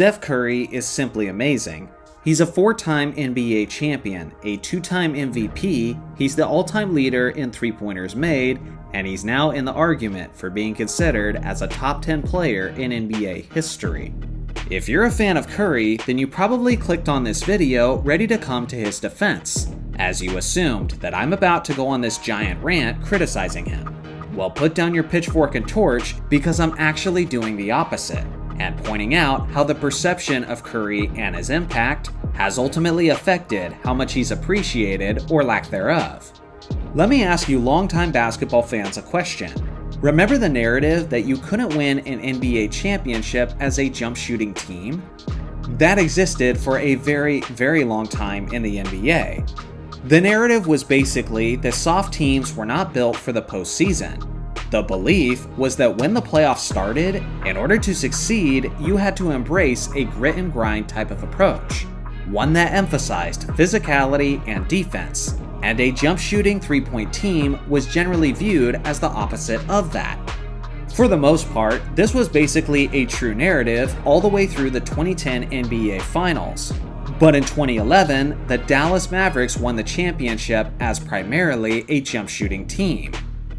Steph Curry is simply amazing. He's a 4-time NBA champion, a 2-time MVP, he's the all-time leader in three-pointers made, and he's now in the argument for being considered as a top 10 player in NBA history. If you're a fan of Curry, then you probably clicked on this video ready to come to his defense, as you assumed that I'm about to go on this giant rant criticizing him. Well, put down your pitchfork and torch, because I'm actually doing the opposite, and pointing out how the perception of Curry and his impact has ultimately affected how much he's appreciated or lack thereof. Let me ask you longtime basketball fans a question. Remember the narrative that you couldn't win an NBA championship as a jump shooting team? That existed for a very, very long time in the NBA. The narrative was basically that soft teams were not built for the postseason. The belief was that when the playoffs started, in order to succeed, you had to embrace a grit and grind type of approach, one that emphasized physicality and defense, and a jump shooting three-point team was generally viewed as the opposite of that. For the most part, this was basically a true narrative all the way through the 2010 NBA Finals. But in 2011, the Dallas Mavericks won the championship as primarily a jump shooting team.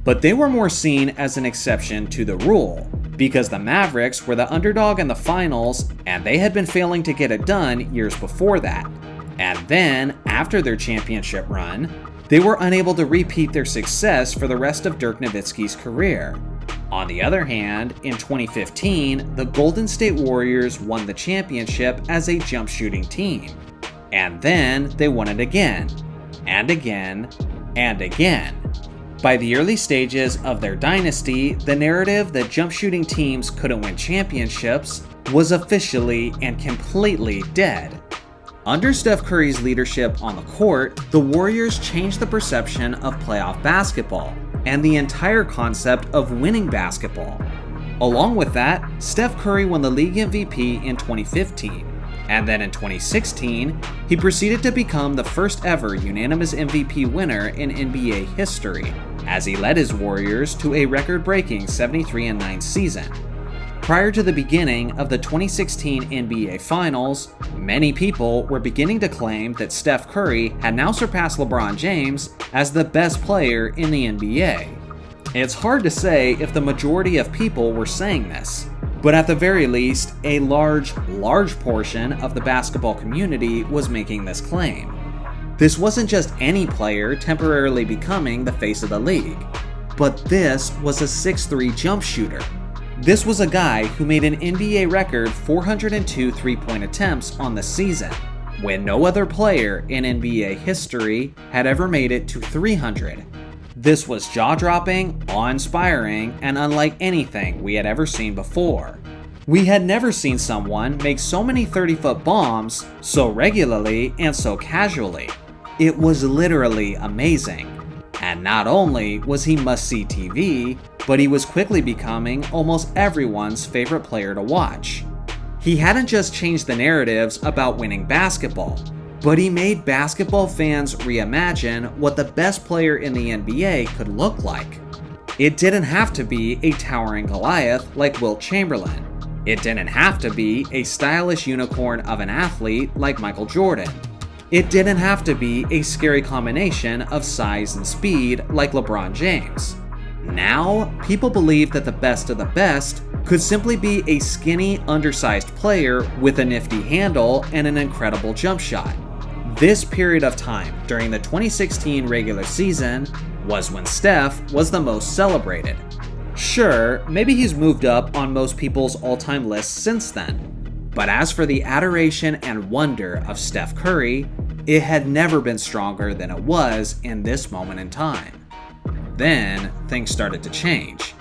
But they were more seen as an exception to the rule, because the Mavericks were the underdog in the finals and they had been failing to get it done years before that. And then, after their championship run, they were unable to repeat their success for the rest of Dirk Nowitzki's career. On the other hand, in 2015, the Golden State Warriors won the championship as a jump shooting team. And then they won it again, and again, and again. By the early stages of their dynasty, the narrative that jump shooting teams couldn't win championships was officially and completely dead. Under Steph Curry's leadership on the court, the Warriors changed the perception of playoff basketball and the entire concept of winning basketball. Along with that, Steph Curry won the league MVP in 2015, and then in 2016, he proceeded to become the first ever unanimous MVP winner in NBA history, as he led his Warriors to a record-breaking 73-9 season. Prior to the beginning of the 2016 NBA Finals, many people were beginning to claim that Steph Curry had now surpassed LeBron James as the best player in the NBA. It's hard to say if the majority of people were saying this, but at the very least, a large portion of the basketball community was making this claim. This wasn't just any player temporarily becoming the face of the league, but this was a 6'3" jump shooter. This was a guy who made an NBA record 402 three-point attempts on the season, when no other player in NBA history had ever made it to 300. This was jaw-dropping, awe-inspiring, and unlike anything we had ever seen before. We had never seen someone make so many 30-foot bombs so regularly and so casually. It was literally amazing. And not only was he must-see TV, but he was quickly becoming almost everyone's favorite player to watch. He hadn't just changed the narratives about winning basketball, but he made basketball fans reimagine what the best player in the NBA could look like. It didn't have to be a towering Goliath like Wilt Chamberlain. It didn't have to be a stylish unicorn of an athlete like Michael Jordan. It didn't have to be a scary combination of size and speed like LeBron James. Now, people believe that the best of the best could simply be a skinny, undersized player with a nifty handle and an incredible jump shot. This period of time during the 2016 regular season was when Steph was the most celebrated. Sure, maybe he's moved up on most people's all-time lists since then. But as for the adoration and wonder of Steph Curry, it had never been stronger than it was in this moment in time. Then, things started to change.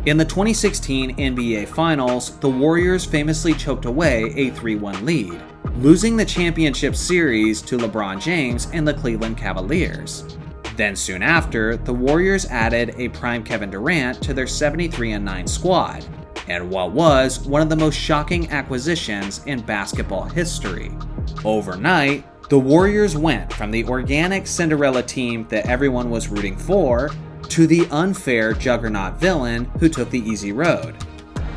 In the 2016 NBA Finals, the Warriors famously choked away a 3-1 lead, losing the championship series to LeBron James and the Cleveland Cavaliers. Then soon after, the Warriors added a prime Kevin Durant to their 73-9 squad, and what was one of the most shocking acquisitions in basketball history. Overnight, the Warriors went from the organic Cinderella team that everyone was rooting for to the unfair juggernaut villain who took the easy road.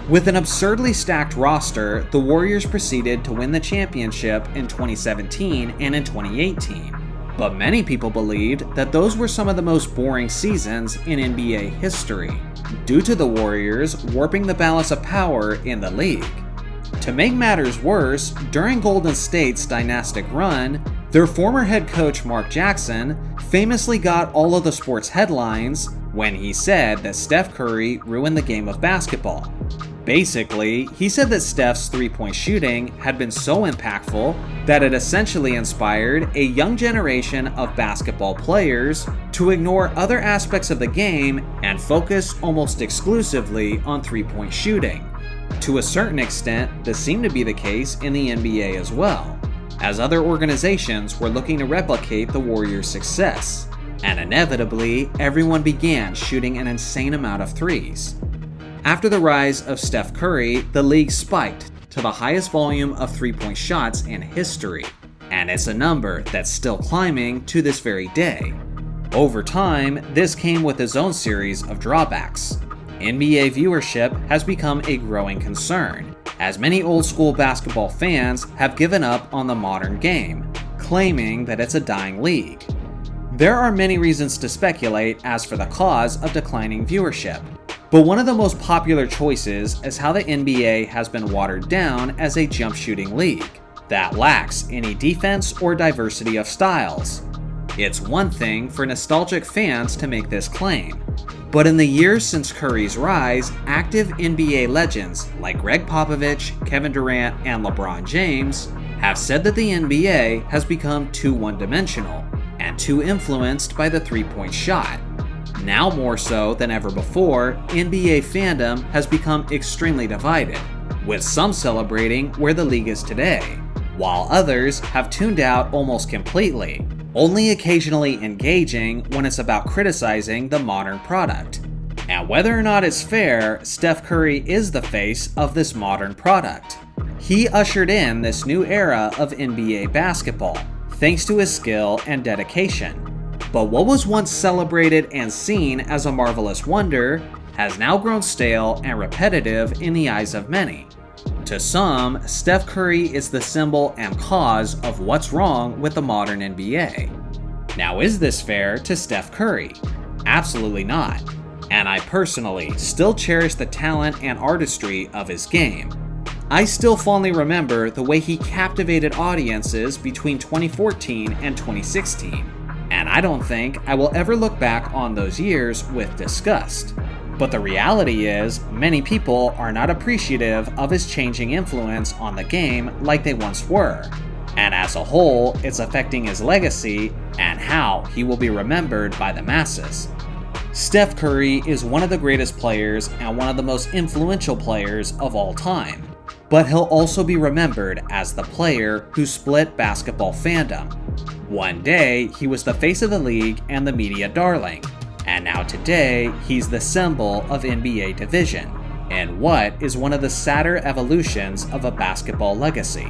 With an absurdly stacked roster, the Warriors proceeded to win the championship in 2017 and in 2018. But many people believed that those were some of the most boring seasons in NBA history, due to the Warriors warping the balance of power in the league. To make matters worse, during Golden State's dynastic run, their former head coach Mark Jackson famously got all of the sports headlines when he said that Steph Curry ruined the game of basketball. Basically, he said that Steph's three-point shooting had been so impactful that it essentially inspired a young generation of basketball players to ignore other aspects of the game and focus almost exclusively on three-point shooting. To a certain extent, this seemed to be the case in the NBA as well, as other organizations were looking to replicate the Warriors' success, and inevitably, everyone began shooting an insane amount of threes. After the rise of Steph Curry, the league spiked to the highest volume of three-point shots in history, and it's a number that's still climbing to this very day. Over time, this came with its own series of drawbacks. NBA viewership has become a growing concern, as many old-school basketball fans have given up on the modern game, claiming that it's a dying league. There are many reasons to speculate as for the cause of declining viewership, but one of the most popular choices is how the NBA has been watered down as a jump shooting league that lacks any defense or diversity of styles. It's one thing for nostalgic fans to make this claim, but in the years since Curry's rise, active NBA legends like Greg Popovich, Kevin Durant, and LeBron James have said that the NBA has become too one-dimensional and too influenced by the three-point shot. Now more so than ever before, NBA fandom has become extremely divided, with some celebrating where the league is today, while others have tuned out almost completely, only occasionally engaging when it's about criticizing the modern product. And whether or not it's fair, Steph Curry is the face of this modern product. He ushered in this new era of NBA basketball, thanks to his skill and dedication. But what was once celebrated and seen as a marvelous wonder has now grown stale and repetitive in the eyes of many. To some, Steph Curry is the symbol and cause of what's wrong with the modern NBA. Now, is this fair to Steph Curry? Absolutely not. And I personally still cherish the talent and artistry of his game. I still fondly remember the way he captivated audiences between 2014 and 2016. And I don't think I will ever look back on those years with disgust. But the reality is, many people are not appreciative of his changing influence on the game like they once were. And as a whole, it's affecting his legacy and how he will be remembered by the masses. Steph Curry is one of the greatest players and one of the most influential players of all time. But he'll also be remembered as the player who split basketball fandom. One day, he was the face of the league and the media darling, and now today, he's the symbol of NBA division, and what is one of the sadder evolutions of a basketball legacy.